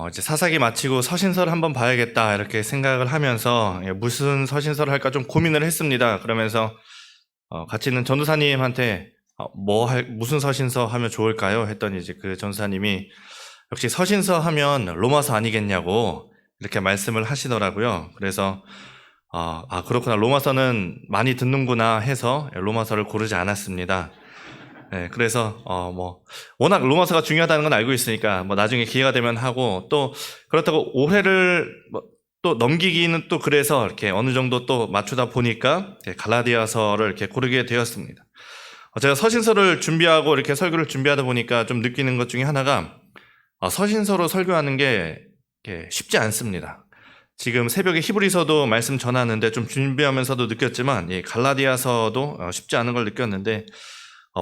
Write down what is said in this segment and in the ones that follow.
이제 사사기 마치고 서신서를 한번 봐야겠다 이렇게 생각을 하면서 무슨 서신서를 할까 좀 고민을 했습니다. 그러면서 같이 있는 전도사님한테 무슨 서신서 하면 좋을까요? 했더니 이제 그 전도사님이 역시 서신서 하면 로마서 아니겠냐고 이렇게 말씀을 하시더라고요. 그래서 그렇구나, 로마서는 많이 듣는구나 해서 로마서를 고르지 않았습니다. 네, 그래서 워낙 로마서가 중요하다는 건 알고 있으니까 나중에 기회가 되면 하고, 또 그렇다고 올해를 또 넘기기는 또 그래서 이렇게 어느 정도 또 맞추다 보니까 갈라디아서를 이렇게 고르게 되었습니다. 제가 서신서를 준비하고 이렇게 설교를 준비하다 보니까 좀 느끼는 것 중에 하나가 서신서로 설교하는 게 쉽지 않습니다. 지금 새벽에 히브리서도 말씀 전하는데 좀 준비하면서도 느꼈지만 갈라디아서도 쉽지 않은 걸 느꼈는데,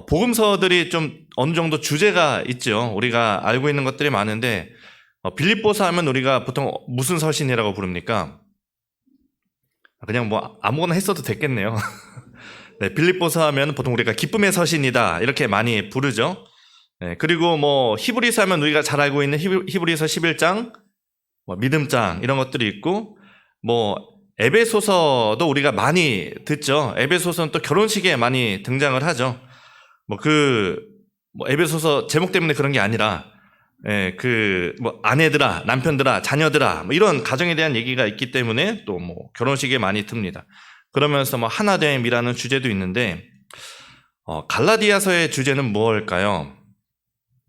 복음서들이 좀 어느 정도 주제가 있죠. 우리가 알고 있는 것들이 많은데, 빌립보서 하면 우리가 보통 무슨 서신이라고 부릅니까? 그냥 아무거나 했어도 됐겠네요. 네, 빌립보서 하면 보통 우리가 기쁨의 서신이다 이렇게 많이 부르죠. 네, 그리고 히브리서 하면 우리가 잘 알고 있는 히브리서 11장, 믿음장 이런 것들이 있고, 에베소서도 우리가 많이 듣죠. 에베소서는 또 결혼식에 많이 등장을 하죠. 에베소서 제목 때문에 그런 게 아니라, 아내들아, 남편들아, 자녀들아, 이런 가정에 대한 얘기가 있기 때문에 또 결혼식에 많이 듭니다. 그러면서 하나됨이라는 주제도 있는데, 갈라디아서의 주제는 무엇일까요?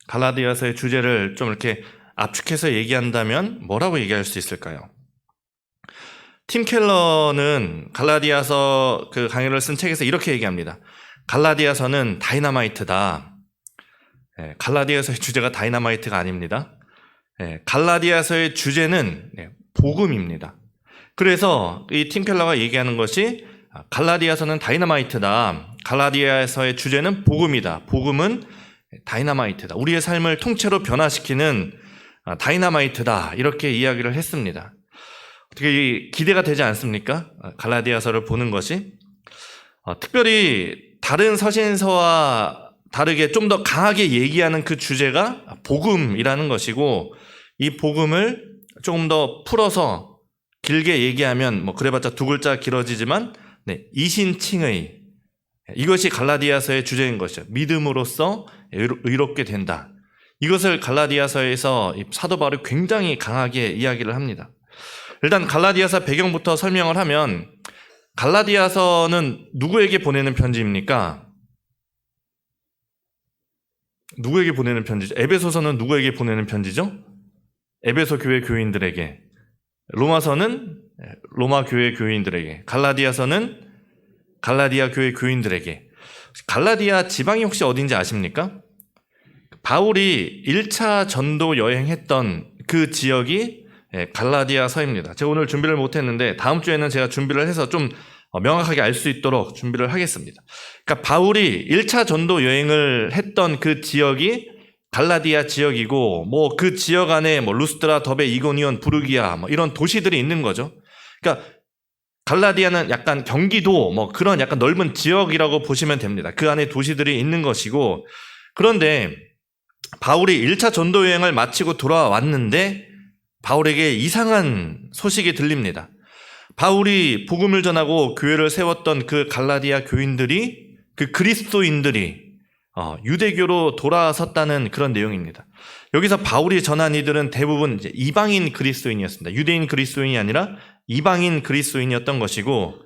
갈라디아서의 주제를 좀 이렇게 압축해서 얘기한다면 뭐라고 얘기할 수 있을까요? 팀 켈러는 갈라디아서 그 강의를 쓴 책에서 이렇게 얘기합니다. 갈라디아서는 다이너마이트다. 갈라디아서의 주제가 다이너마이트가 아닙니다. 갈라디아서의 주제는 복음입니다. 그래서 이 팀 켈러가 얘기하는 것이 갈라디아서는 다이너마이트다. 갈라디아서의 주제는 복음이다. 복음은 다이너마이트다. 우리의 삶을 통째로 변화시키는 다이너마이트다. 이렇게 이야기를 했습니다. 어떻게 기대가 되지 않습니까? 갈라디아서를 보는 것이. 특별히 다른 서신서와 다르게 좀 더 강하게 얘기하는 그 주제가 복음이라는 것이고, 이 복음을 조금 더 풀어서 길게 얘기하면 그래봤자 두 글자 길어지지만 이신칭의, 이것이 갈라디아서의 주제인 것이죠. 믿음으로써 의롭게 된다. 이것을 갈라디아서에서 사도 바울이 굉장히 강하게 이야기를 합니다. 일단 갈라디아서 배경부터 설명을 하면, 갈라디아서는 누구에게 보내는 편지입니까? 누구에게 보내는 편지죠? 에베소서는 누구에게 보내는 편지죠? 에베소 교회 교인들에게. 로마서는 로마 교회 교인들에게. 갈라디아서는 갈라디아 교회 교인들에게. 갈라디아 지방이 혹시 어딘지 아십니까? 바울이 1차 전도 여행했던 그 지역이 갈라디아서입니다. 제가 오늘 준비를 못했는데 다음 주에는 제가 준비를 해서 좀 명확하게 알 수 있도록 준비를 하겠습니다. 그러니까 바울이 1차 전도 여행을 했던 그 지역이 갈라디아 지역이고, 그 지역 안에 루스드라, 더베, 이고니온, 부르기아 이런 도시들이 있는 거죠. 그러니까 갈라디아는 약간 경기도 그런 약간 넓은 지역이라고 보시면 됩니다. 그 안에 도시들이 있는 것이고, 그런데 바울이 1차 전도 여행을 마치고 돌아왔는데 바울에게 이상한 소식이 들립니다. 바울이 복음을 전하고 교회를 세웠던 그 갈라디아 교인들이, 그 그리스도인들이 유대교로 돌아섰다는 그런 내용입니다. 여기서 바울이 전한 이들은 대부분 이제 이방인 그리스도인이었습니다. 유대인 그리스도인이 아니라 이방인 그리스도인이었던 것이고,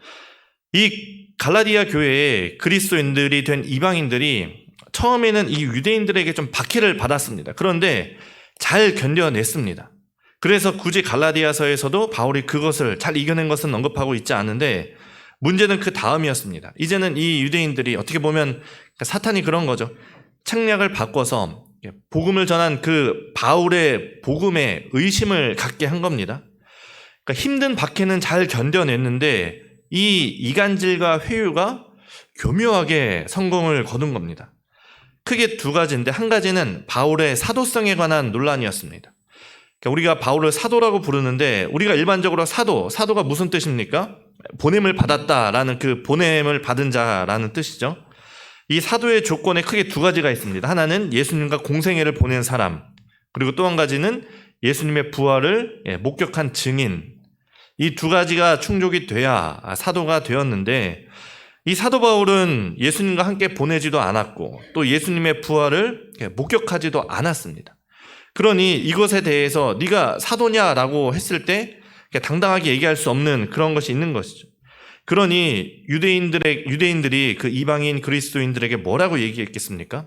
이 갈라디아 교회에 그리스도인들이 된 이방인들이 처음에는 이 유대인들에게 좀 박해를 받았습니다. 그런데 잘 견뎌냈습니다. 그래서 굳이 갈라디아서에서도 바울이 그것을 잘 이겨낸 것은 언급하고 있지 않은데, 문제는 그 다음이었습니다. 이제는 이 유대인들이 어떻게 보면 사탄이 그런 거죠. 책략을 바꿔서 복음을 전한 그 바울의 복음에 의심을 갖게 한 겁니다. 그러니까 힘든 박해는 잘 견뎌냈는데 이 이간질과 회유가 교묘하게 성공을 거둔 겁니다. 크게 두 가지인데, 한 가지는 바울의 사도성에 관한 논란이었습니다. 우리가 바울을 사도라고 부르는데, 우리가 일반적으로 사도가 무슨 뜻입니까? 보냄을 받았다라는, 그 보냄을 받은 자라는 뜻이죠. 이 사도의 조건에 크게 두 가지가 있습니다. 하나는 예수님과 공생애를 보낸 사람, 그리고 또 한 가지는 예수님의 부활을 목격한 증인, 이 두 가지가 충족이 돼야 사도가 되었는데, 이 사도 바울은 예수님과 함께 보내지도 않았고 또 예수님의 부활을 목격하지도 않았습니다. 그러니 이것에 대해서 네가 사도냐라고 했을 때 당당하게 얘기할 수 없는 그런 것이 있는 것이죠. 그러니 유대인들이 그 이방인 그리스도인들에게 뭐라고 얘기했겠습니까?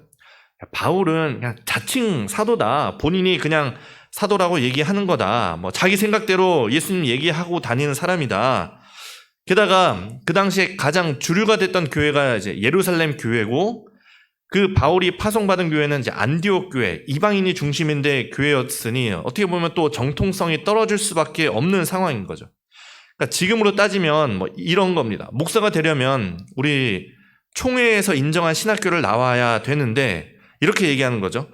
바울은 그냥 자칭 사도다. 본인이 그냥 사도라고 얘기하는 거다. 뭐 자기 생각대로 예수님 얘기하고 다니는 사람이다. 게다가 그 당시에 가장 주류가 됐던 교회가 이제 예루살렘 교회고, 그 바울이 파송받은 교회는 이제 안디옥 교회, 이방인이 중심인데 교회였으니 어떻게 보면 또 정통성이 떨어질 수밖에 없는 상황인 거죠. 그러니까 지금으로 따지면 뭐 이런 겁니다. 목사가 되려면 우리 총회에서 인정한 신학교를 나와야 되는데 이렇게 얘기하는 거죠.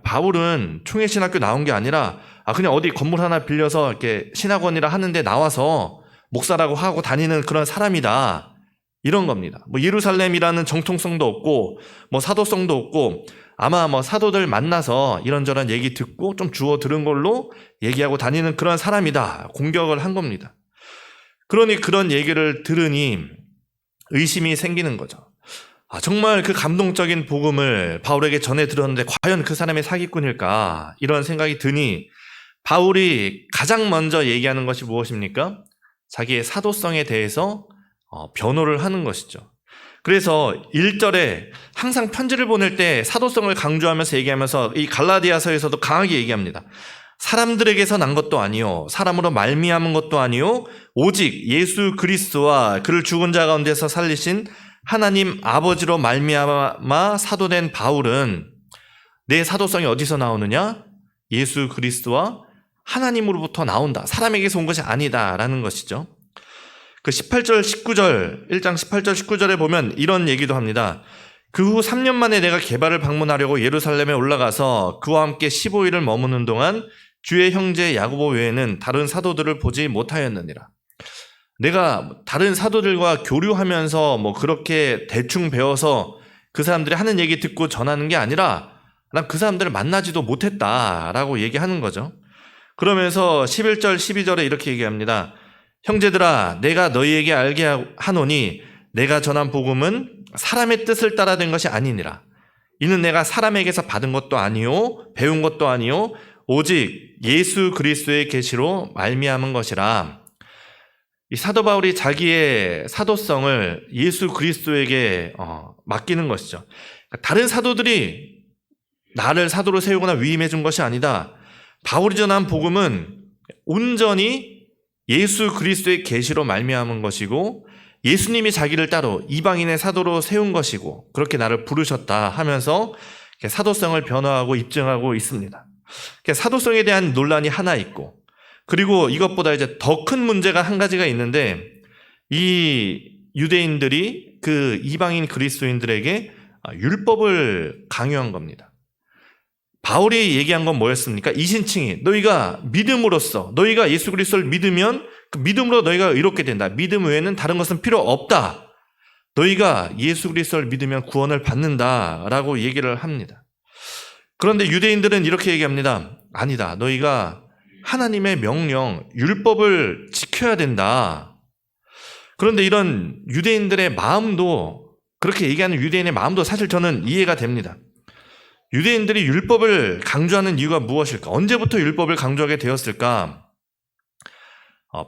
바울은 총회 신학교 나온 게 아니라 그냥 어디 건물 하나 빌려서 이렇게 신학원이라 하는데 나와서 목사라고 하고 다니는 그런 사람이다. 이런 겁니다. 뭐 예루살렘이라는 정통성도 없고 뭐 사도성도 없고 아마 뭐 사도들 만나서 이런저런 얘기 듣고 좀 주워 들은 걸로 얘기하고 다니는 그런 사람이다. 공격을 한 겁니다. 그러니 그런 얘기를 들으니 의심이 생기는 거죠. 정말 그 감동적인 복음을 바울에게 전해 들었는데 과연 그 사람의 사기꾼일까? 이런 생각이 드니 바울이 가장 먼저 얘기하는 것이 무엇입니까? 자기의 사도성에 대해서 변호를 하는 것이죠. 그래서 1절에 항상 편지를 보낼 때 사도성을 강조하면서 얘기하면서 이 갈라디아서에서도 강하게 얘기합니다. 사람들에게서 난 것도 아니요, 사람으로 말미암은 것도 아니요, 오직 예수 그리스도와 그를 죽은 자 가운데서 살리신 하나님 아버지로 말미암아 사도된 바울은 내 사도성이 어디서 나오느냐? 예수 그리스도와 하나님으로부터 나온다. 사람에게서 온 것이 아니다라는 것이죠. 그 18절 19절 1장 18절 19절에 보면 이런 얘기도 합니다. 그 후 3년 만에 내가 게바를 방문하려고 예루살렘에 올라가서 그와 함께 15일을 머무는 동안 주의 형제 야고보 외에는 다른 사도들을 보지 못하였느니라. 내가 다른 사도들과 교류하면서 뭐 그렇게 대충 배워서 그 사람들이 하는 얘기 듣고 전하는 게 아니라 난 그 사람들을 만나지도 못했다라고 얘기하는 거죠. 그러면서 11절 12절에 이렇게 얘기합니다. 형제들아, 내가 너희에게 알게 하노니 내가 전한 복음은 사람의 뜻을 따라 된 것이 아니니라. 이는 내가 사람에게서 받은 것도 아니요 배운 것도 아니요 오직 예수 그리스도의 계시로 말미암은 것이라. 이 사도 바울이 자기의 사도성을 예수 그리스도에게 맡기는 것이죠. 다른 사도들이 나를 사도로 세우거나 위임해 준 것이 아니다. 바울이 전한 복음은 온전히 예수 그리스도의 계시로 말미암은 것이고 예수님이 자기를 따로 이방인의 사도로 세운 것이고 그렇게 나를 부르셨다 하면서 사도성을 변호하고 입증하고 있습니다. 사도성에 대한 논란이 하나 있고, 그리고 이것보다 이제 더 큰 문제가 한 가지가 있는데, 이 유대인들이 그 이방인 그리스도인들에게 율법을 강요한 겁니다. 바울이 얘기한 건 뭐였습니까? 이신칭이 너희가 믿음으로써 너희가 예수 그리스도를 믿으면 그 믿음으로 너희가 의롭게 된다. 믿음 외에는 다른 것은 필요 없다. 너희가 예수 그리스도를 믿으면 구원을 받는다라고 얘기를 합니다. 그런데 유대인들은 이렇게 얘기합니다. 아니다. 너희가 하나님의 명령, 율법을 지켜야 된다. 그런데 이런 유대인들의 마음도, 그렇게 얘기하는 유대인의 마음도 사실 저는 이해가 됩니다. 유대인들이 율법을 강조하는 이유가 무엇일까? 언제부터 율법을 강조하게 되었을까?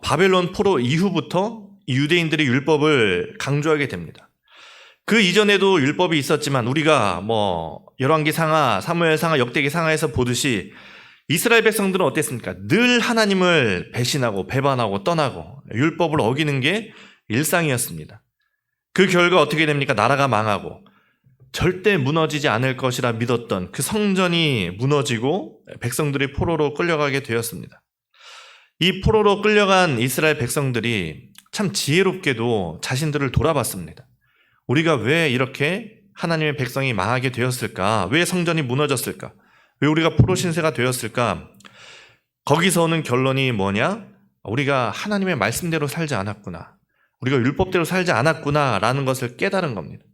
바벨론 포로 이후부터 유대인들이 율법을 강조하게 됩니다. 그 이전에도 율법이 있었지만 우리가 뭐 열왕기상하, 사무엘상하, 역대기상하에서 보듯이 이스라엘 백성들은 어땠습니까? 늘 하나님을 배신하고 배반하고 떠나고 율법을 어기는 게 일상이었습니다. 그 결과 어떻게 됩니까? 나라가 망하고 절대 무너지지 않을 것이라 믿었던 그 성전이 무너지고 백성들이 포로로 끌려가게 되었습니다. 이 포로로 끌려간 이스라엘 백성들이 참 지혜롭게도 자신들을 돌아봤습니다. 우리가 왜 이렇게 하나님의 백성이 망하게 되었을까? 왜 성전이 무너졌을까? 왜 우리가 포로 신세가 되었을까? 거기서 오는 결론이 뭐냐? 우리가 하나님의 말씀대로 살지 않았구나. 우리가 율법대로 살지 않았구나 라는 것을 깨달은 겁니다.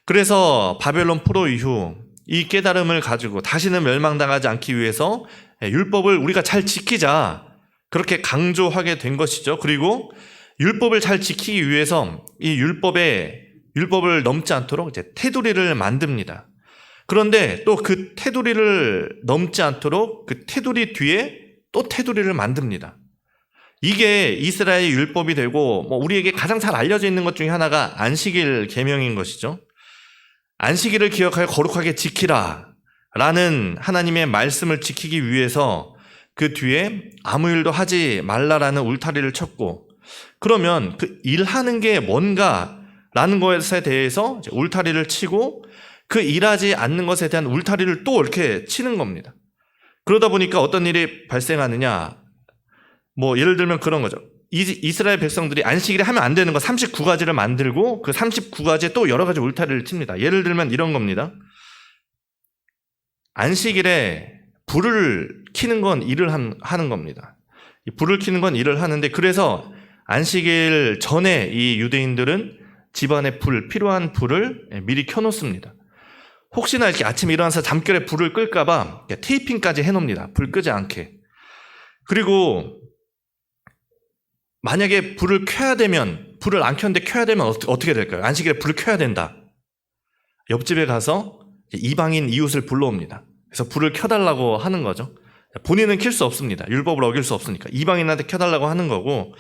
그래서 바벨론 포로 이후 이 깨달음을 가지고 다시는 멸망당하지 않기 위해서 율법을 우리가 잘 지키자, 그렇게 강조하게 된 것이죠. 그리고 율법을 잘 지키기 위해서 이 율법을 넘지 않도록 이제 테두리를 만듭니다. 그런데 또 그 테두리를 넘지 않도록 그 테두리 뒤에 또 테두리를 만듭니다. 이게 이스라엘 율법이 되고 우리에게 가장 잘 알려져 있는 것 중에 하나가 안식일 계명인 것이죠. 안식일을 기억하여 거룩하게 지키라 라는 하나님의 말씀을 지키기 위해서 그 뒤에 아무 일도 하지 말라라는 울타리를 쳤고, 그러면 그 일하는 게 뭔가라는 것에 대해서 울타리를 치고 그 일하지 않는 것에 대한 울타리를 또 이렇게 치는 겁니다. 그러다 보니까 어떤 일이 발생하느냐, 예를 들면 그런 거죠. 이스라엘 백성들이 안식일에 하면 안 되는 거 39가지를 만들고 그 39가지에 또 여러 가지 울타리를 칩니다. 예를 들면 이런 겁니다. 안식일에 불을 켜는 건 일을 하는 겁니다. 불을 켜는 건 일을 하는데, 그래서 안식일 전에 이 유대인들은 집안에 필요한 불을 미리 켜놓습니다. 혹시나 이렇게 아침에 일어나서 잠결에 불을 끌까봐 테이핑까지 해놓습니다. 불 끄지 않게. 그리고 만약에 불을 안 켰는데 켜야 되면 어떻게 될까요? 안식일에 불을 켜야 된다. 옆집에 가서 이방인 이웃을 불러옵니다. 그래서 불을 켜달라고 하는 거죠. 본인은 켤 수 없습니다. 율법을 어길 수 없으니까. 이방인한테 켜달라고 하는 거고,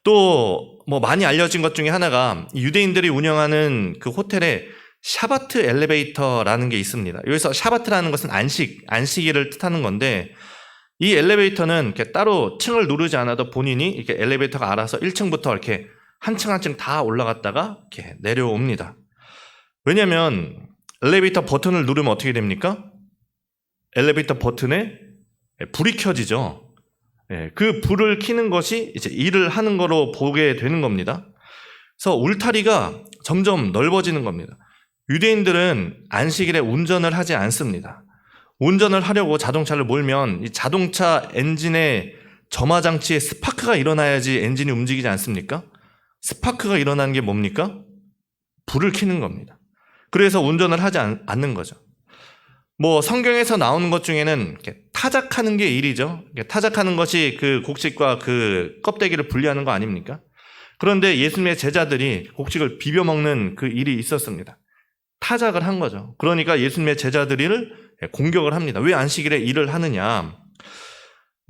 또 많이 알려진 것 중에 하나가 유대인들이 운영하는 그 호텔에 샤바트 엘리베이터라는 게 있습니다. 여기서 샤바트라는 것은 안식일을 뜻하는 건데, 이 엘리베이터는 이렇게 따로 층을 누르지 않아도 본인이 이렇게 엘리베이터가 알아서 1층부터 이렇게 한 층 한 층 다 올라갔다가 이렇게 내려옵니다. 왜냐면 엘리베이터 버튼을 누르면 어떻게 됩니까? 엘리베이터 버튼에 불이 켜지죠. 그 불을 켜는 것이 이제 일을 하는 거로 보게 되는 겁니다. 그래서 울타리가 점점 넓어지는 겁니다. 유대인들은 안식일에 운전을 하지 않습니다. 운전을 하려고 자동차를 몰면 이 자동차 엔진의 점화장치에 스파크가 일어나야지 엔진이 움직이지 않습니까? 스파크가 일어나는 게 뭡니까? 불을 켜는 겁니다. 그래서 운전을 하지 않는 거죠. 성경에서 나오는 것 중에는 타작하는 게 일이죠. 타작하는 것이 그 곡식과 그 껍데기를 분리하는 거 아닙니까? 그런데 예수님의 제자들이 곡식을 비벼 먹는 그 일이 있었습니다. 타작을 한 거죠. 그러니까 예수님의 제자들을 공격을 합니다. 왜 안식일에 일을 하느냐?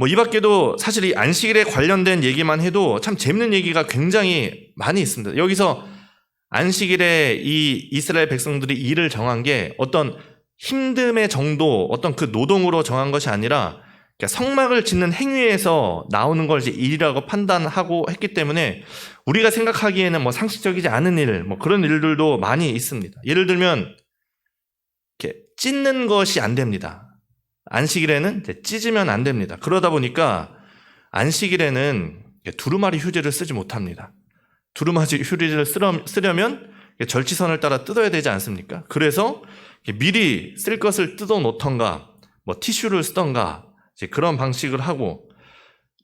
이 밖에도 사실 이 안식일에 관련된 얘기만 해도 참 재밌는 얘기가 굉장히 많이 있습니다. 여기서 안식일에 이 이스라엘 백성들이 일을 정한 게 어떤 힘듦의 정도, 어떤 그 노동으로 정한 것이 아니라 성막을 짓는 행위에서 나오는 걸 이제 일이라고 판단하고 했기 때문에 우리가 생각하기에는 상식적이지 않은 일, 그런 일들도 많이 있습니다. 예를 들면 이렇게 찢는 것이 안 됩니다. 안식일에는 찢으면 안 됩니다. 그러다 보니까 안식일에는 두루마리 휴지를 쓰지 못합니다. 두루마리 휴지를 쓰려면 절지선을 따라 뜯어야 되지 않습니까? 그래서 미리 쓸 것을 뜯어 놓던가 티슈를 쓰던가 그런 방식을 하고,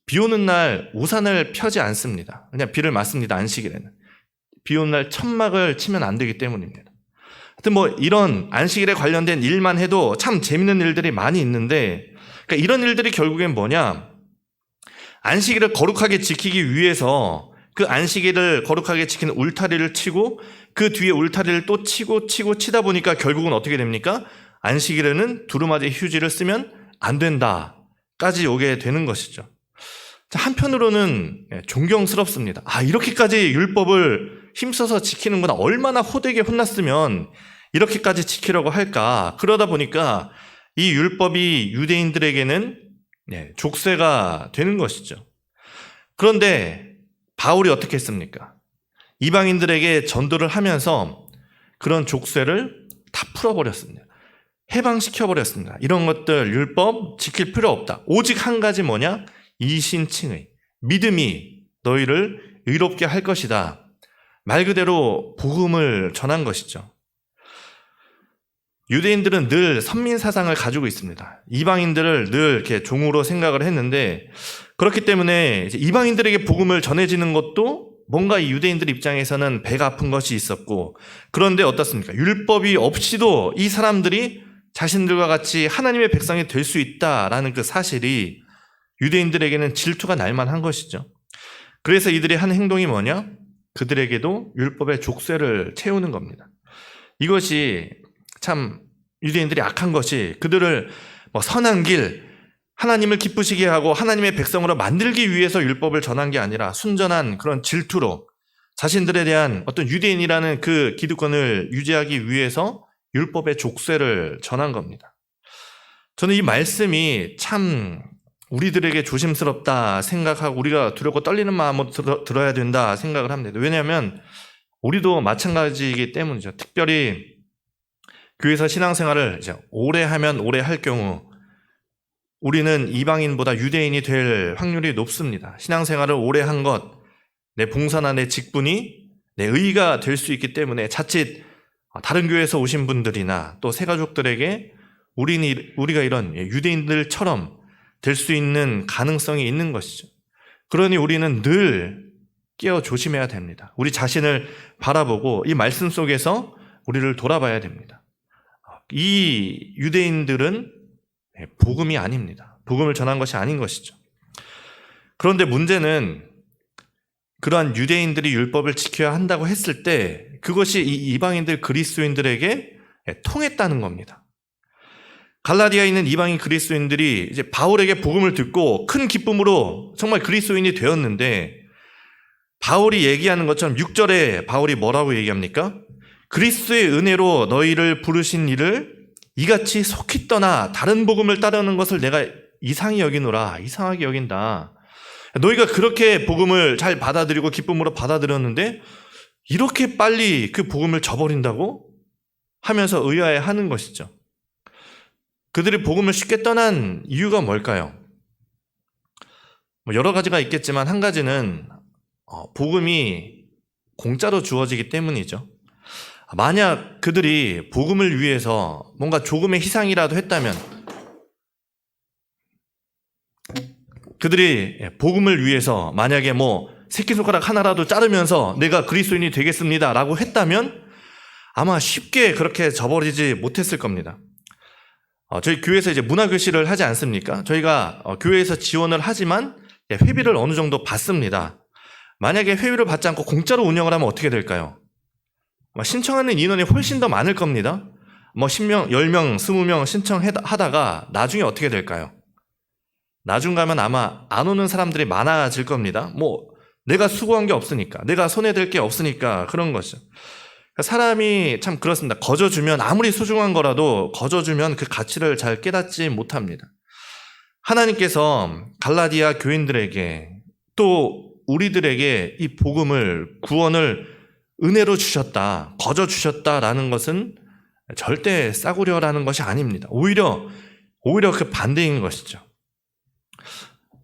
비 오는 날 우산을 펴지 않습니다. 그냥 비를 맞습니다. 안식일에는. 비 오는 날 천막을 치면 안 되기 때문입니다. 하여튼 이런 안식일에 관련된 일만 해도 참 재밌는 일들이 많이 있는데, 그러니까 이런 일들이 결국엔 뭐냐? 안식일을 거룩하게 지키기 위해서 그 안식일을 거룩하게 지키는 울타리를 치고 그 뒤에 울타리를 또 치고 치다 보니까 결국은 어떻게 됩니까? 안식일에는 두루마리 휴지를 쓰면 안 된다까지 오게 되는 것이죠. 한편으로는 존경스럽습니다. 이렇게까지 율법을 힘써서 지키는구나. 얼마나 호되게 혼났으면 이렇게까지 지키려고 할까. 그러다 보니까 이 율법이 유대인들에게는 족쇄가 되는 것이죠. 그런데 바울이 어떻게 했습니까? 이방인들에게 전도를 하면서 그런 족쇄를 다 풀어버렸습니다. 해방시켜버렸습니다. 이런 것들 율법 지킬 필요 없다. 오직 한 가지 뭐냐? 이신칭의 믿음이 너희를 의롭게 할 것이다. 말 그대로 복음을 전한 것이죠. 유대인들은 늘 선민 사상을 가지고 있습니다. 이방인들을 늘 이렇게 종으로 생각을 했는데, 그렇기 때문에 이제 이방인들에게 복음을 전해지는 것도 뭔가 이 유대인들 입장에서는 배가 아픈 것이 있었고, 그런데 어떻습니까? 율법이 없이도 이 사람들이 자신들과 같이 하나님의 백성이 될 수 있다라는 그 사실이 유대인들에게는 질투가 날 만한 것이죠. 그래서 이들의 한 행동이 뭐냐? 그들에게도 율법의 족쇄를 채우는 겁니다. 이것이 참 유대인들이 악한 것이 그들을 선한 길, 하나님을 기쁘시게 하고 하나님의 백성으로 만들기 위해서 율법을 전한 게 아니라 순전한 그런 질투로 자신들에 대한 어떤 유대인이라는 그 기득권을 유지하기 위해서 율법의 족쇄를 전한 겁니다. 저는 이 말씀이 참 우리들에게 조심스럽다 생각하고 우리가 두렵고 떨리는 마음으로 들어야 된다 생각을 합니다. 왜냐하면 우리도 마찬가지이기 때문이죠. 특별히 교회에서 신앙생활을 이제 오래 하면 오래 할 경우 우리는 이방인보다 유대인이 될 확률이 높습니다. 신앙생활을 오래 한 것, 내 봉사나 내 직분이 내 의의가 될 수 있기 때문에 자칫 다른 교회에서 오신 분들이나 또 새가족들에게 우리가 이런 유대인들처럼 될 수 있는 가능성이 있는 것이죠. 그러니 우리는 늘 깨어 조심해야 됩니다. 우리 자신을 바라보고 이 말씀 속에서 우리를 돌아봐야 됩니다. 이 유대인들은 복음이 아닙니다. 복음을 전한 것이 아닌 것이죠. 그런데 문제는 그러한 유대인들이 율법을 지켜야 한다고 했을 때 그것이 이 이방인들 그리스도인들에게 통했다는 겁니다. 갈라디아에 있는 이방인 그리스도인들이 이제 바울에게 복음을 듣고 큰 기쁨으로 정말 그리스도인이 되었는데 바울이 얘기하는 것처럼 6절에 바울이 뭐라고 얘기합니까? 그리스도의 은혜로 너희를 부르신 이를 이같이 속히 떠나 다른 복음을 따르는 것을 내가 이상히 여기노라. 이상하게 여긴다. 너희가 그렇게 복음을 잘 받아들이고 기쁨으로 받아들였는데 이렇게 빨리 그 복음을 저버린다고 하면서 의아해하는 것이죠. 그들이 복음을 쉽게 떠난 이유가 뭘까요? 여러 가지가 있겠지만 한 가지는 복음이 공짜로 주어지기 때문이죠. 만약 그들이 복음을 위해서 뭔가 조금의 희생이라도 했다면 그들이 복음을 위해서 만약에 새끼손가락 하나라도 자르면서 내가 그리스도인이 되겠습니다 라고 했다면 아마 쉽게 그렇게 저버리지 못했을 겁니다. 저희 교회에서 이제 문화교실을 하지 않습니까? 저희가 교회에서 지원을 하지만 회비를 어느 정도 받습니다. 만약에 회비를 받지 않고 공짜로 운영을 하면 어떻게 될까요? 신청하는 인원이 훨씬 더 많을 겁니다. 10명, 10명, 20명 신청하다가 나중에 어떻게 될까요? 나중 가면 아마 안 오는 사람들이 많아질 겁니다. 내가 수고한 게 없으니까, 내가 손해될 게 없으니까 그런 거죠. 사람이 참 그렇습니다. 거저주면 아무리 소중한 거라도 거저주면 그 가치를 잘 깨닫지 못합니다. 하나님께서 갈라디아 교인들에게 또 우리들에게 이 복음을 구원을 은혜로 주셨다, 거저 주셨다라는 것은 절대 싸구려라는 것이 아닙니다. 오히려 그 반대인 것이죠.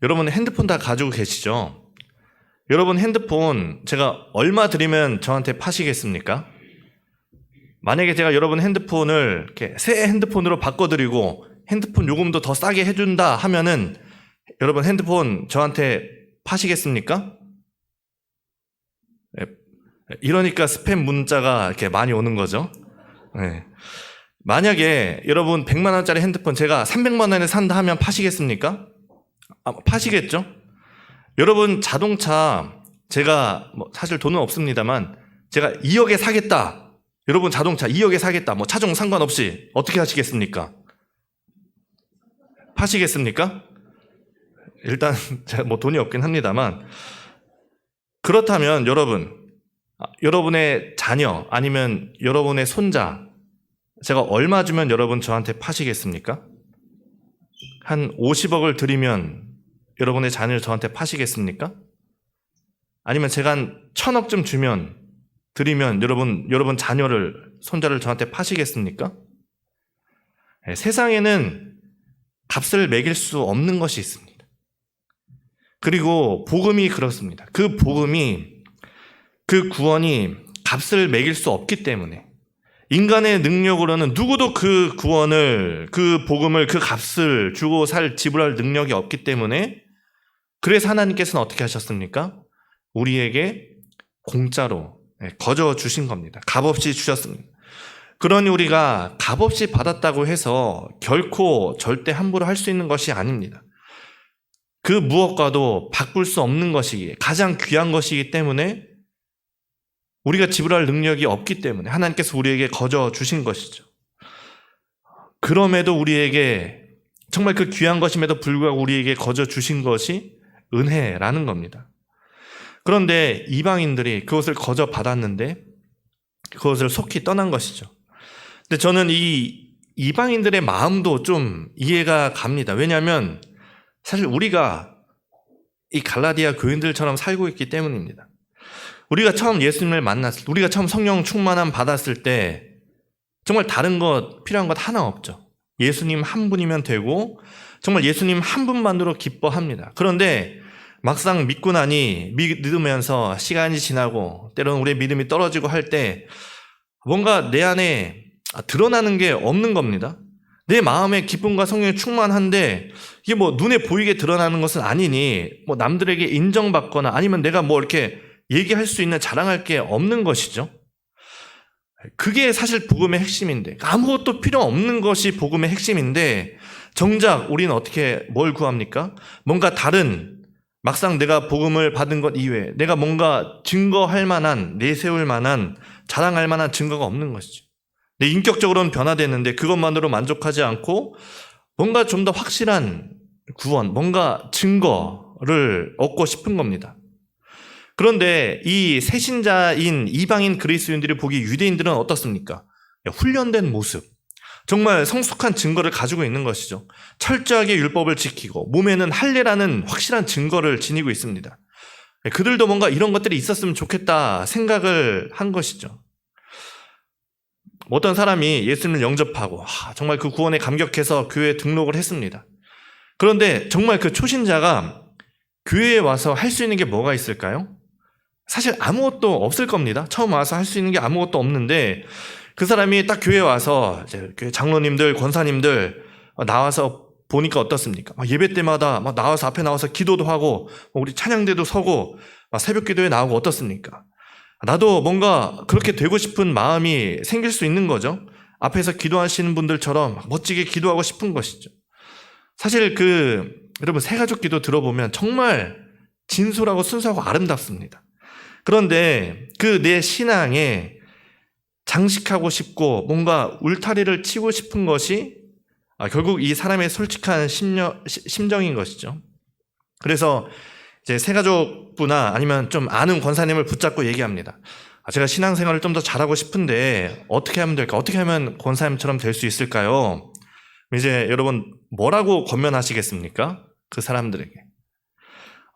여러분 핸드폰 다 가지고 계시죠? 여러분 핸드폰 제가 얼마 드리면 저한테 파시겠습니까? 만약에 제가 여러분 핸드폰을 이렇게 새 핸드폰으로 바꿔드리고 핸드폰 요금도 더 싸게 해준다 하면은 여러분 핸드폰 저한테 파시겠습니까? 이러니까 스팸 문자가 이렇게 많이 오는 거죠. 네. 만약에 여러분 100만 원짜리 핸드폰 제가 300만 원에 산다 하면 파시겠습니까? 파시겠죠? 여러분 자동차 제가 사실 돈은 없습니다만 제가 2억에 사겠다. 여러분 자동차 2억에 사겠다. 차종 상관없이 어떻게 하시겠습니까? 파시겠습니까? 일단 제가 돈이 없긴 합니다만 그렇다면 여러분의 자녀 아니면 여러분의 손자 제가 얼마 주면 여러분 저한테 파시겠습니까? 한 50억을 드리면 여러분의 자녀를 저한테 파시겠습니까? 아니면 제가 한 1000억쯤 드리면 여러분 자녀를 손자를 저한테 파시겠습니까? 세상에는 값을 매길 수 없는 것이 있습니다. 그리고 복음이 그렇습니다. 그 구원이 값을 매길 수 없기 때문에 인간의 능력으로는 누구도 그 구원을, 그 복음을, 그 값을 주고 지불할 능력이 없기 때문에 그래서 하나님께서는 어떻게 하셨습니까? 우리에게 공짜로 거저 주신 겁니다. 값없이 주셨습니다. 그러니 우리가 값없이 받았다고 해서 결코 절대 함부로 할 수 있는 것이 아닙니다. 그 무엇과도 바꿀 수 없는 것이기에 가장 귀한 것이기 때문에 우리가 지불할 능력이 없기 때문에 하나님께서 우리에게 거저 주신 것이죠. 그럼에도 우리에게 정말 그 귀한 것임에도 불구하고 우리에게 거저 주신 것이 은혜라는 겁니다. 그런데 이방인들이 그것을 거저 받았는데 그것을 속히 떠난 것이죠. 근데 저는 이 이방인들의 마음도 좀 이해가 갑니다. 왜냐하면 사실 우리가 이 갈라디아 교인들처럼 살고 있기 때문입니다. 우리가 처음 예수님을 만났을 때, 우리가 처음 성령 충만함 받았을 때 정말 다른 것, 필요한 것 하나 없죠. 예수님 한 분이면 되고 정말 예수님 한 분만으로 기뻐합니다. 그런데 막상 믿고 나니 믿으면서 시간이 지나고 때로는 우리의 믿음이 떨어지고 할 때 뭔가 내 안에 드러나는 게 없는 겁니다. 내 마음에 기쁨과 성령이 충만한데 이게 뭐 눈에 보이게 드러나는 것은 아니니 뭐 남들에게 인정받거나 아니면 내가 뭐 이렇게 얘기할 수 있는 자랑할 게 없는 것이죠. 그게 사실 복음의 핵심인데 아무것도 필요 없는 것이 복음의 핵심인데 정작 우리는 어떻게 뭘 구합니까? 뭔가 다른 막상 내가 복음을 받은 것 이외에 내가 뭔가 증거할 만한 내세울 만한 자랑할 만한 증거가 없는 것이죠. 내 인격적으로는 변화됐는데 그것만으로 만족하지 않고 뭔가 좀 더 확실한 구원, 뭔가 증거를 얻고 싶은 겁니다. 그런데 이 새신자인 이방인 그리스도인들이 보기 유대인들은 어떻습니까? 훈련된 모습, 정말 성숙한 증거를 가지고 있는 것이죠. 철저하게 율법을 지키고 몸에는 할례라는 확실한 증거를 지니고 있습니다. 그들도 뭔가 이런 것들이 있었으면 좋겠다 생각을 한 것이죠. 어떤 사람이 예수님을 영접하고 정말 그 구원에 감격해서 교회에 등록을 했습니다. 그런데 정말 그 초신자가 교회에 와서 할 수 있는 게 뭐가 있을까요? 사실 아무것도 없을 겁니다. 처음 와서 할 수 있는 게 아무것도 없는데 그 사람이 딱 교회에 와서 이제 교회 장로님들, 권사님들 나와서 보니까 어떻습니까? 예배 때마다 막 나와서 앞에 나와서 기도도 하고 우리 찬양대도 서고 새벽 기도에 나오고 어떻습니까? 나도 뭔가 그렇게 되고 싶은 마음이 생길 수 있는 거죠. 앞에서 기도하시는 분들처럼 멋지게 기도하고 싶은 것이죠. 사실 여러분 새가족 기도 들어보면 정말 진솔하고 순수하고 아름답습니다. 그런데 그 내 신앙에 장식하고 싶고 뭔가 울타리를 치고 싶은 것이 결국 이 사람의 솔직한 심정인 것이죠. 그래서 이제 새가족부나 아니면 좀 아는 권사님을 붙잡고 얘기합니다. 제가 신앙생활을 좀 더 잘하고 싶은데 어떻게 하면 될까? 어떻게 하면 권사님처럼 될 수 있을까요? 이제 여러분 뭐라고 권면하시겠습니까? 그 사람들에게.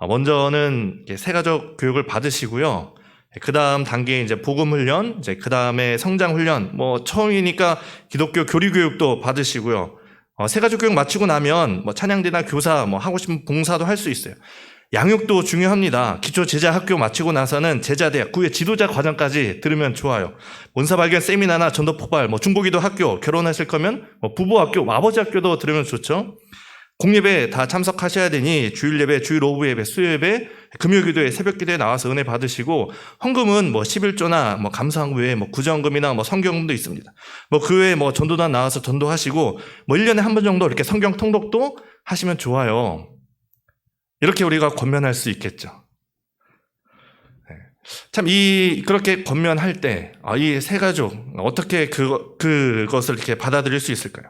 먼저는 새가족 교육을 받으시고요. 그 다음 단계에 이제 복음 훈련, 이제 그 다음에 성장 훈련, 뭐 처음이니까 기독교 교리 교육도 받으시고요. 새가족 교육 마치고 나면 뭐 찬양대나 교사, 뭐 하고 싶은 봉사도 할 수 있어요. 양육도 중요합니다. 기초 제자 학교 마치고 나서는 제자대학, 그 후에 지도자 과정까지 들으면 좋아요. 원사 발견 세미나나 전도 포괄, 뭐 중보기도 학교, 결혼하실 거면 뭐 부부 학교, 아버지 학교도 들으면 좋죠. 공예배 다 참석하셔야 되니 주일 예배, 주일 오후 예배, 수요 예배, 금요 기도회, 새벽 기도에 나와서 은혜 받으시고 헌금은 뭐 11조나 뭐 감사헌금 외에 뭐 구정금이나 뭐 성경금도 있습니다. 뭐 그 외에 뭐 전도단 나와서 전도하시고 뭐 1년에 한 번 정도 이렇게 성경 통독도 하시면 좋아요. 이렇게 우리가 권면할 수 있겠죠. 참 그렇게 권면할 때 이 새가족 어떻게 그것을 이렇게 받아들일 수 있을까요?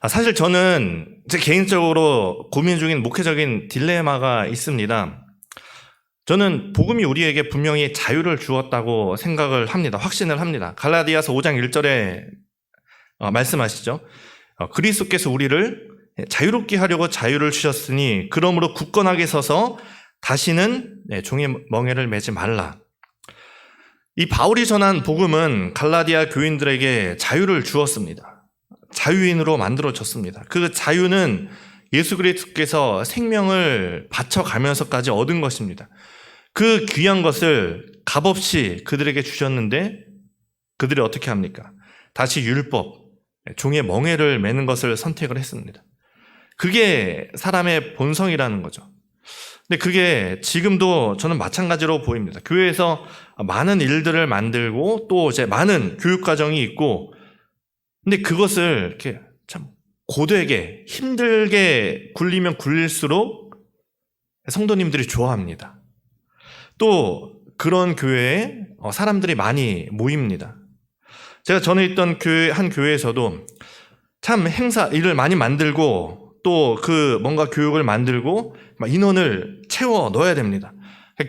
사실 저는 제 개인적으로 고민 중인 목회적인 딜레마가 있습니다. 저는 복음이 우리에게 분명히 자유를 주었다고 생각을 합니다. 확신을 합니다. 갈라디아서 5장 1절에 말씀하시죠. 그리스도께서 우리를 자유롭게 하려고 자유를 주셨으니 그러므로 굳건하게 서서 다시는 종의 멍에를 매지 말라. 이 바울이 전한 복음은 갈라디아 교인들에게 자유를 주었습니다. 자유인으로 만들어졌습니다. 그 자유는 예수 그리스도께서 생명을 바쳐가면서까지 얻은 것입니다. 그 귀한 것을 값없이 그들에게 주셨는데 그들이 어떻게 합니까? 다시 율법, 종의 멍에를 매는 것을 선택을 했습니다. 그게 사람의 본성이라는 거죠. 근데 그게 지금도 저는 마찬가지로 보입니다. 교회에서 많은 일들을 만들고 또 이제 많은 교육 과정이 있고, 근데 그것을 이렇게 참 고되게 힘들게 굴리면 굴릴수록 성도님들이 좋아합니다. 또 그런 교회에 사람들이 많이 모입니다. 제가 전에 있던 한 교회에서도 참 행사 일을 많이 만들고 또 그 뭔가 교육을 만들고 막 인원을 채워 넣어야 됩니다.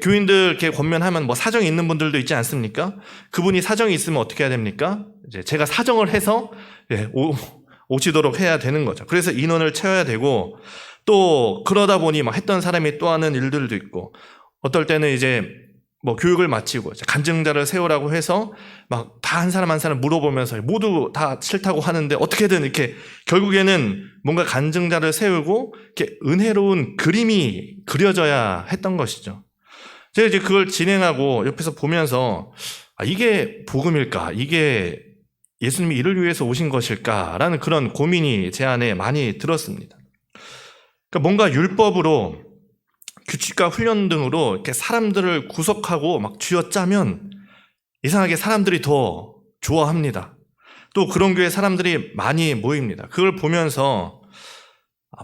교인들 이렇게 권면하면 뭐 사정이 있는 분들도 있지 않습니까? 그분이 사정이 있으면 어떻게 해야 됩니까? 이제 제가 사정을 해서 오시도록 해야 되는 거죠. 그래서 인원을 채워야 되고, 또 그러다 보니 막 했던 사람이 또 하는 일들도 있고, 어떨 때는 이제 뭐 교육을 마치고 간증자를 세우라고 해서 막 다 한 사람 한 사람 물어보면서 모두 다 싫다고 하는데 어떻게든 이렇게 결국에는 뭔가 간증자를 세우고 이렇게 은혜로운 그림이 그려져야 했던 것이죠. 제가 이제 그걸 진행하고 옆에서 보면서 이게 복음일까? 이게 예수님이 이를 위해서 오신 것일까라는 그런 고민이 제 안에 많이 들었습니다. 그러니까 뭔가 율법으로 규칙과 훈련 등으로 이렇게 사람들을 구속하고 막 쥐어짜면 이상하게 사람들이 더 좋아합니다. 또 그런 교회 사람들이 많이 모입니다. 그걸 보면서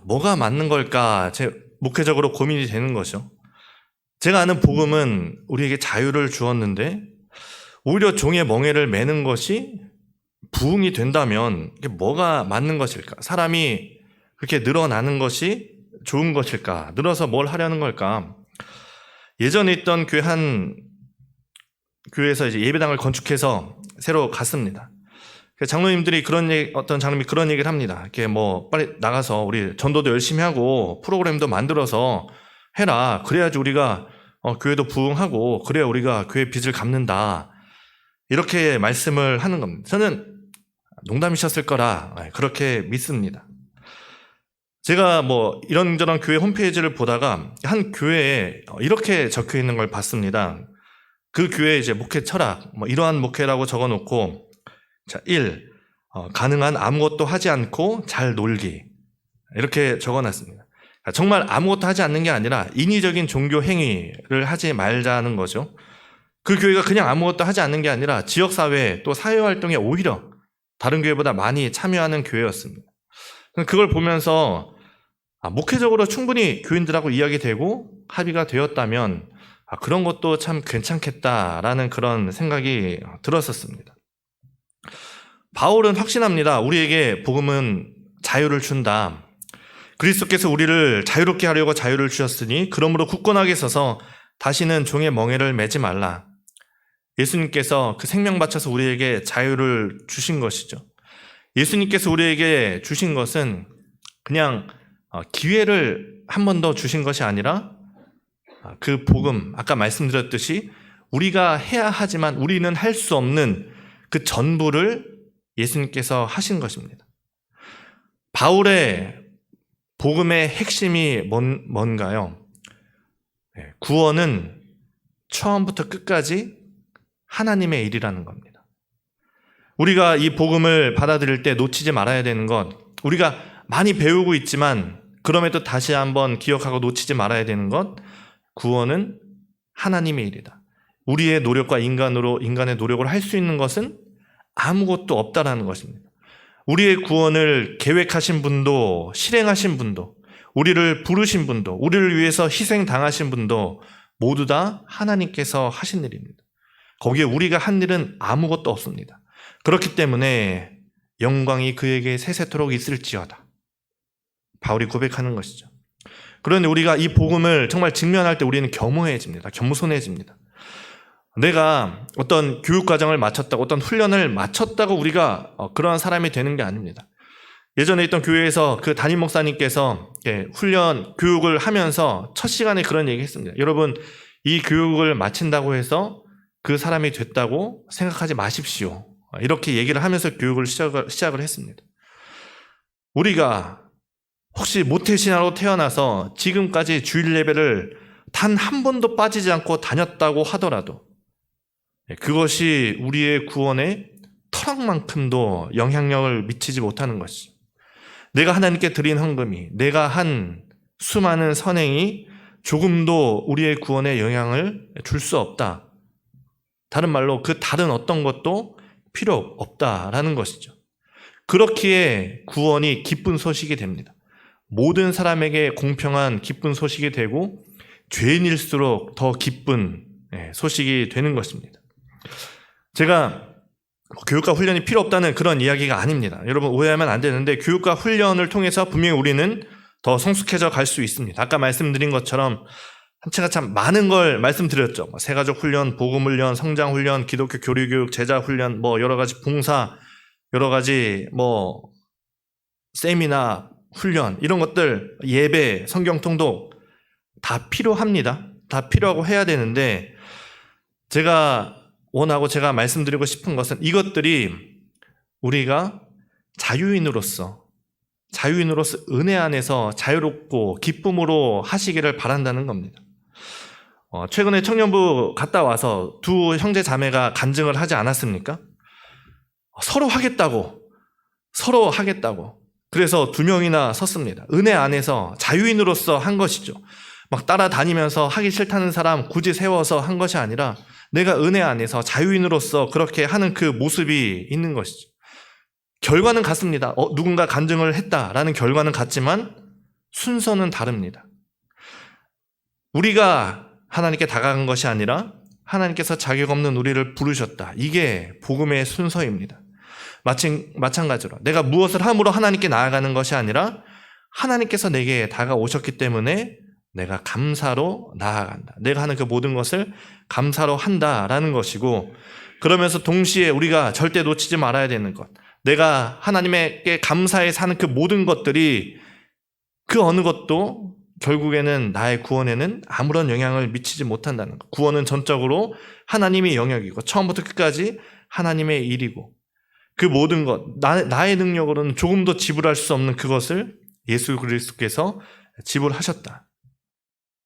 뭐가 맞는 걸까? 제 목회적으로 고민이 되는 거죠. 제가 아는 복음은 우리에게 자유를 주었는데 오히려 종의 멍에를 매는 것이 부흥이 된다면 이게 뭐가 맞는 것일까? 사람이 그렇게 늘어나는 것이 좋은 것일까? 늘어서 뭘 하려는 걸까? 예전에 있던 한 교회에서 이제 예배당을 건축해서 새로 갔습니다. 장로님들이 어떤 장로님이 그런 얘기를 합니다. 이렇게 뭐 빨리 나가서 우리 전도도 열심히 하고 프로그램도 만들어서 해라. 그래야지 우리가 교회도 부흥하고 그래야 우리가 교회 빚을 갚는다. 이렇게 말씀을 하는 겁니다. 저는 농담이셨을 거라 그렇게 믿습니다. 제가 뭐 이런저런 교회 홈페이지를 보다가 한 교회에 이렇게 적혀 있는 걸 봤습니다. 그 교회 이제 목회 철학, 뭐 이러한 목회라고 적어 놓고, 자, 1. 가능한 아무것도 하지 않고 잘 놀기. 이렇게 적어 놨습니다. 정말 아무것도 하지 않는 게 아니라 인위적인 종교 행위를 하지 말자는 거죠. 그 교회가 그냥 아무것도 하지 않는 게 아니라 지역사회 또 사회활동에 오히려 다른 교회보다 많이 참여하는 교회였습니다. 그걸 보면서 목회적으로 충분히 교인들하고 이야기되고 합의가 되었다면 그런 것도 참 괜찮겠다라는 그런 생각이 들었었습니다. 바울은 확신합니다. 우리에게 복음은 자유를 준다. 그리스도께서 우리를 자유롭게 하려고 자유를 주셨으니 그러므로 굳건하게 서서 다시는 종의 멍에를 매지 말라. 예수님께서 그 생명 바쳐서 우리에게 자유를 주신 것이죠. 예수님께서 우리에게 주신 것은 그냥 기회를 한 번 더 주신 것이 아니라 그 복음, 아까 말씀드렸듯이 우리가 해야 하지만 우리는 할 수 없는 그 전부를 예수님께서 하신 것입니다. 바울의 복음의 핵심이 뭔가요? 구원은 처음부터 끝까지 하나님의 일이라는 겁니다. 우리가 이 복음을 받아들일 때 놓치지 말아야 되는 것, 우리가 많이 배우고 있지만 그럼에도 다시 한번 기억하고 놓치지 말아야 되는 것, 구원은 하나님의 일이다. 우리의 노력과 인간의 노력을 할 수 있는 것은 아무것도 없다라는 것입니다. 우리의 구원을 계획하신 분도 실행하신 분도 우리를 부르신 분도 우리를 위해서 희생당하신 분도 모두 다 하나님께서 하신 일입니다. 거기에 우리가 한 일은 아무것도 없습니다. 그렇기 때문에 영광이 그에게 세세토록 있을지어다. 바울이 고백하는 것이죠. 그런데 우리가 이 복음을 정말 직면할 때 우리는 겸허해집니다. 겸손해집니다. 내가 어떤 교육과정을 마쳤다고 어떤 훈련을 마쳤다고 우리가 그러한 사람이 되는 게 아닙니다. 예전에 있던 교회에서 그 담임 목사님께서 훈련 교육을 하면서 첫 시간에 그런 얘기 했습니다. 여러분, 이 교육을 마친다고 해서 그 사람이 됐다고 생각하지 마십시오. 이렇게 얘기를 하면서 교육을 시작을 했습니다. 우리가 혹시 모태신앙으로 태어나서 지금까지 주일 예배를 단 한 번도 빠지지 않고 다녔다고 하더라도 그것이 우리의 구원에 터럭만큼도 영향력을 미치지 못하는 것이죠. 내가 하나님께 드린 헌금이, 내가 한 수많은 선행이 조금도 우리의 구원에 영향을 줄 수 없다. 다른 말로 그 다른 어떤 것도 필요 없다라는 것이죠. 그렇기에 구원이 기쁜 소식이 됩니다. 모든 사람에게 공평한 기쁜 소식이 되고 죄인일수록 더 기쁜 소식이 되는 것입니다. 제가 교육과 훈련이 필요 없다는 그런 이야기가 아닙니다. 여러분 오해하면 안 되는데 교육과 훈련을 통해서 분명히 우리는 더 성숙해져 갈 수 있습니다. 아까 말씀드린 것처럼 제가 참 많은 걸 말씀드렸죠. 새가족 훈련, 복음 훈련, 성장 훈련, 기독교 교리 교육, 제자 훈련, 여러 가지 봉사, 여러 가지 세미나, 훈련 이런 것들, 예배, 성경 통독 다 필요합니다. 다 필요하고 해야 되는데 제가 원하고 제가 말씀드리고 싶은 것은 이것들이 우리가 자유인으로서 은혜 안에서 자유롭고 기쁨으로 하시기를 바란다는 겁니다. 최근에 청년부 갔다 와서 두 형제 자매가 간증을 하지 않았습니까? 서로 하겠다고. 그래서 2명이나 섰습니다. 은혜 안에서 자유인으로서 한 것이죠. 막 따라다니면서 하기 싫다는 사람 굳이 세워서 한 것이 아니라 내가 은혜 안에서 자유인으로서 그렇게 하는 그 모습이 있는 것이죠. 결과는 같습니다. 누군가 간증을 했다라는 결과는 같지만 순서는 다릅니다. 우리가 하나님께 다가간 것이 아니라 하나님께서 자격 없는 우리를 부르셨다. 이게 복음의 순서입니다. 마찬가지로 내가 무엇을 함으로 하나님께 나아가는 것이 아니라 하나님께서 내게 다가오셨기 때문에 내가 감사로 나아간다. 내가 하는 그 모든 것을 감사로 한다라는 것이고, 그러면서 동시에 우리가 절대 놓치지 말아야 되는 것, 내가 하나님께 감사해 사는 그 모든 것들이 그 어느 것도 결국에는 나의 구원에는 아무런 영향을 미치지 못한다는 것. 구원은 전적으로 하나님의 영역이고 처음부터 끝까지 하나님의 일이고 그 모든 것, 나의 능력으로는 조금도 지불할 수 없는 그것을 예수 그리스도께서 지불하셨다.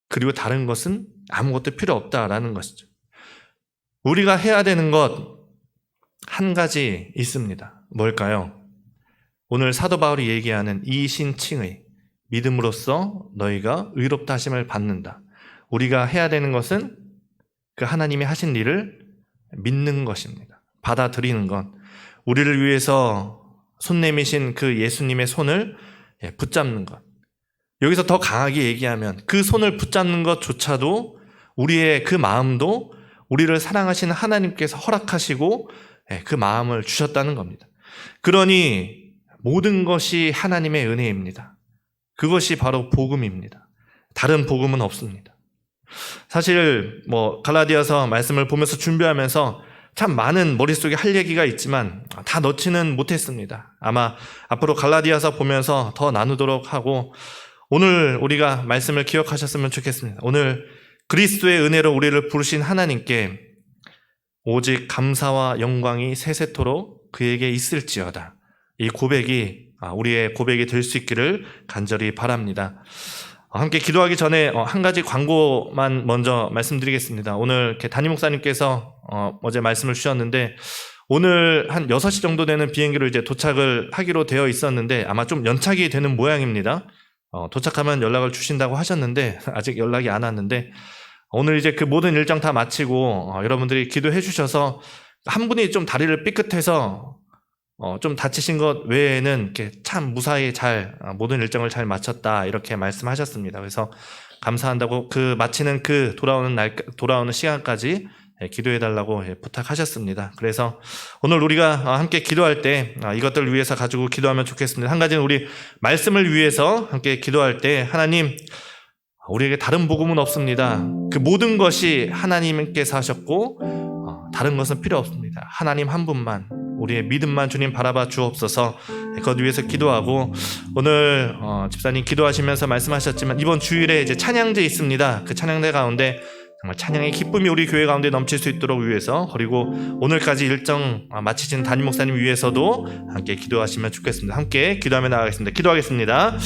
그리고 다른 것은 아무것도 필요 없다라는 것이죠. 우리가 해야 되는 것 한 가지 있습니다. 뭘까요? 오늘 사도 바울이 얘기하는 이신칭의 믿음으로써 너희가 의롭다 하심을 받는다. 우리가 해야 되는 것은 그 하나님이 하신 일을 믿는 것입니다. 받아들이는 것. 우리를 위해서 손 내미신 그 예수님의 손을 붙잡는 것. 여기서 더 강하게 얘기하면 그 손을 붙잡는 것조차도 우리의 그 마음도 우리를 사랑하시는 하나님께서 허락하시고 그 마음을 주셨다는 겁니다. 그러니 모든 것이 하나님의 은혜입니다. 그것이 바로 복음입니다. 다른 복음은 없습니다. 사실 갈라디아서 말씀을 보면서 준비하면서 참 많은 머릿속에 할 얘기가 있지만 다 넣지는 못했습니다. 아마 앞으로 갈라디아서 보면서 더 나누도록 하고, 오늘 우리가 말씀을 기억하셨으면 좋겠습니다. 오늘 그리스도의 은혜로 우리를 부르신 하나님께 오직 감사와 영광이 세세토록 그에게 있을지어다. 이 고백이 우리의 고백이 될 수 있기를 간절히 바랍니다. 함께 기도하기 전에 한 가지 광고만 먼저 말씀드리겠습니다. 오늘 담임 목사님께서 어제 말씀을 주셨는데 오늘 한 6시 정도 되는 비행기로 이제 도착을 하기로 되어 있었는데 아마 좀 연착이 되는 모양입니다. 도착하면 연락을 주신다고 하셨는데 아직 연락이 안 왔는데 오늘 이제 그 모든 일정 다 마치고 여러분들이 기도해 주셔서 한 분이 좀 다리를 삐끗해서 좀 다치신 것 외에는 이렇게 참 무사히 잘 모든 일정을 잘 마쳤다 이렇게 말씀하셨습니다. 그래서 감사한다고 마치는 그 돌아오는 시간까지 기도해 달라고 부탁하셨습니다. 그래서 오늘 우리가 함께 기도할 때 이것들을 위해서 가지고 기도하면 좋겠습니다. 한 가지는 우리 말씀을 위해서 함께 기도할 때 하나님, 우리에게 다른 복음은 없습니다. 그 모든 것이 하나님께서 하셨고 다른 것은 필요 없습니다. 하나님 한 분만, 우리의 믿음만 주님 바라봐 주옵소서. 그것 위해서 기도하고, 오늘 집사님 기도하시면서 말씀하셨지만 이번 주일에 이제 찬양제 있습니다. 그 찬양대 가운데 정말 찬양의 기쁨이 우리 교회 가운데 넘칠 수 있도록 위해서, 그리고 오늘까지 일정 마치신 담임 목사님 위해서도 함께 기도하시면 좋겠습니다. 함께 기도하며 나가겠습니다. 기도하겠습니다.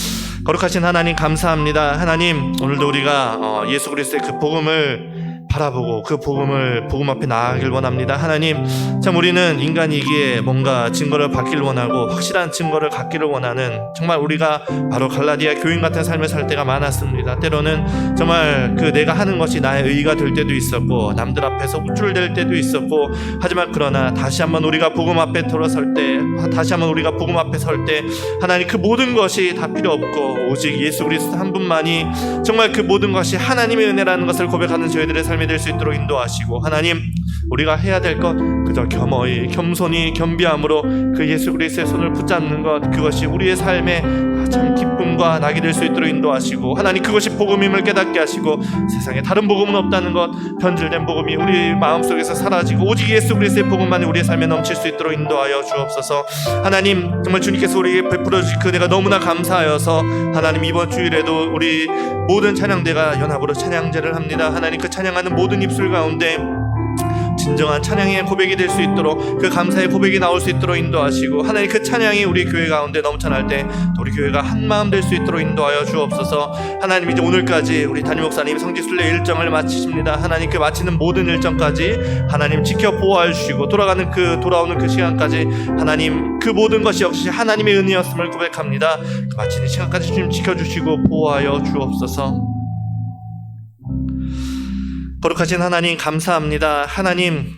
거룩하신 하나님 감사합니다. 하나님, 오늘도 우리가 예수 그리스도의 그 복음을 바라보고 그 복음 앞에 나아가길 원합니다. 하나님, 참 우리는 인간이기에 뭔가 증거를 받기를 원하고 확실한 증거를 갖기를 원하는, 정말 우리가 바로 갈라디아 교인 같은 삶을 살 때가 많았습니다. 때로는 정말 그 내가 하는 것이 나의 의의가 될 때도 있었고 남들 앞에서 우쭐댈 때도 있었고, 하지만 그러나 다시 한번 우리가 복음 앞에 들어설 때, 다시 한번 우리가 복음 앞에 설 때 하나님, 그 모든 것이 다 필요 없고 오직 예수 그리스도 한 분만이 정말 그 모든 것이 하나님의 은혜라는 것을 고백하는 저희들의 삶이 될 수 있도록 인도하시고, 하나님, 우리가 해야 될 것 그저 겸허히 겸손히 겸비함으로 그 예수 그리스도의 손을 붙잡는 것, 그것이 우리의 삶의 참 기쁨과 낙이 될 수 있도록 인도하시고, 하나님, 그것이 복음임을 깨닫게 하시고 세상에 다른 복음은 없다는 것, 변질된 복음이 우리 마음속에서 사라지고 오직 예수 그리스도의 복음만이 우리의 삶에 넘칠 수 있도록 인도하여 주옵소서. 하나님, 정말 주님께서 우리에게 베풀어 주신 그 은혜가 너무나 감사하여서 하나님, 이번 주일에도 우리 모든 찬양대가 연합으로 찬양제를 합니다. 하나님, 그 찬양하는 모든 입술 가운데 진정한 찬양의 고백이 될 수 있도록, 그 감사의 고백이 나올 수 있도록 인도하시고, 하나님, 그 찬양이 우리 교회 가운데 넘쳐날 때 우리 교회가 한 마음 될 수 있도록 인도하여 주옵소서. 하나님, 이제 오늘까지 우리 담임 목사님 성지순례 일정을 마치십니다. 하나님, 그 마치는 모든 일정까지 하나님 지켜 보호해 주시고, 돌아오는 그 시간까지 하나님, 그 모든 것이 역시 하나님의 은혜였음을 고백합니다. 그 마치는 시간까지 주님 지켜주시고 보호하여 주옵소서. 거룩하신 하나님, 감사합니다. 하나님,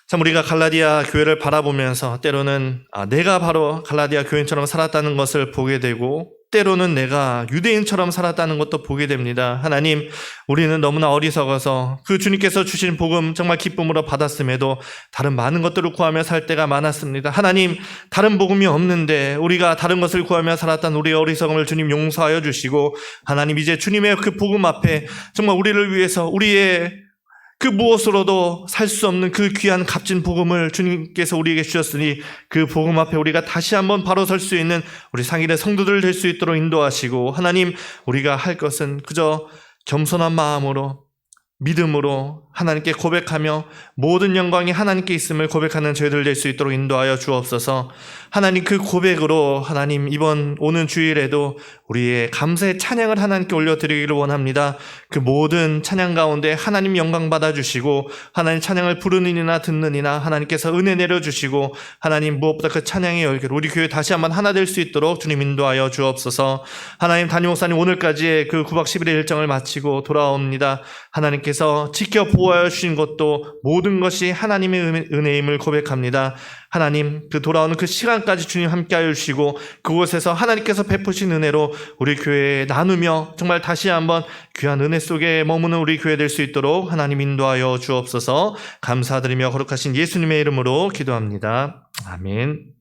참 우리가 갈라디아 교회를 바라보면서 때로는 내가 바로 갈라디아 교인처럼 살았다는 것을 보게 되고, 때로는 내가 유대인처럼 살았다는 것도 보게 됩니다. 하나님, 우리는 너무나 어리석어서 그 주님께서 주신 복음 정말 기쁨으로 받았음에도 다른 많은 것들을 구하며 살 때가 많았습니다. 하나님, 다른 복음이 없는데 우리가 다른 것을 구하며 살았던 우리의 어리석음을 주님 용서하여 주시고, 하나님, 이제 주님의 그 복음 앞에 정말 우리를 위해서 우리의 그 무엇으로도 살 수 없는 그 귀한 값진 복음을 주님께서 우리에게 주셨으니, 그 복음 앞에 우리가 다시 한번 바로 설 수 있는 우리 상일의 성도들 될 수 있도록 인도하시고, 하나님, 우리가 할 것은 그저 겸손한 마음으로 믿음으로 하나님께 고백하며 모든 영광이 하나님께 있음을 고백하는 저희들 될 수 있도록 인도하여 주옵소서. 하나님, 그 고백으로 하나님, 이번 오는 주일에도 우리의 감사의 찬양을 하나님께 올려드리기를 원합니다. 그 모든 찬양 가운데 하나님 영광 받아주시고, 하나님 찬양을 부르는 이나 듣는 이나 하나님께서 은혜 내려주시고, 하나님, 무엇보다 그 찬양의 열기로 우리 교회 다시 한번 하나 될 수 있도록 주님 인도하여 주옵소서. 하나님, 담임 목사님 오늘까지의 그 9박 10일의 일정을 마치고 돌아옵니다. 하나님께서 지켜 보호하여 주신 것도 모든 것이 하나님의 은혜임을 고백합니다. 하나님, 그 돌아오는 그 시간까지 주님 함께하여 주시고, 그곳에서 하나님께서 베푸신 은혜로 우리 교회에 나누며 정말 다시 한번 귀한 은혜 속에 머무는 우리 교회 될 수 있도록 하나님 인도하여 주옵소서. 감사드리며 거룩하신 예수님의 이름으로 기도합니다. 아멘.